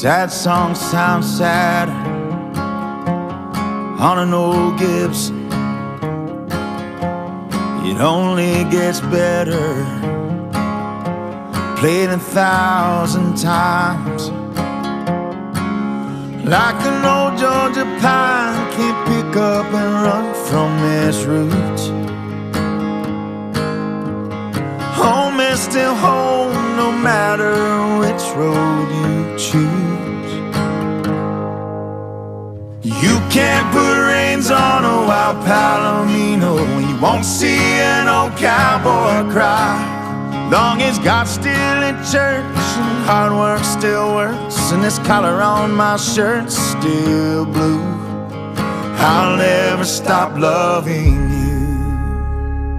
Sad songs sound sadder on an old Gibson. It only gets better, played 1,000 times. Like an old Georgia pine, can't pick up and run from its roots. Home is still home, no matter which road you choose. You can't put reins on a wild palomino, you won't see an old cowboy cry. Long as God's still in church and hard work still works, and this collar on my shirt's still blue, I'll never stop loving you.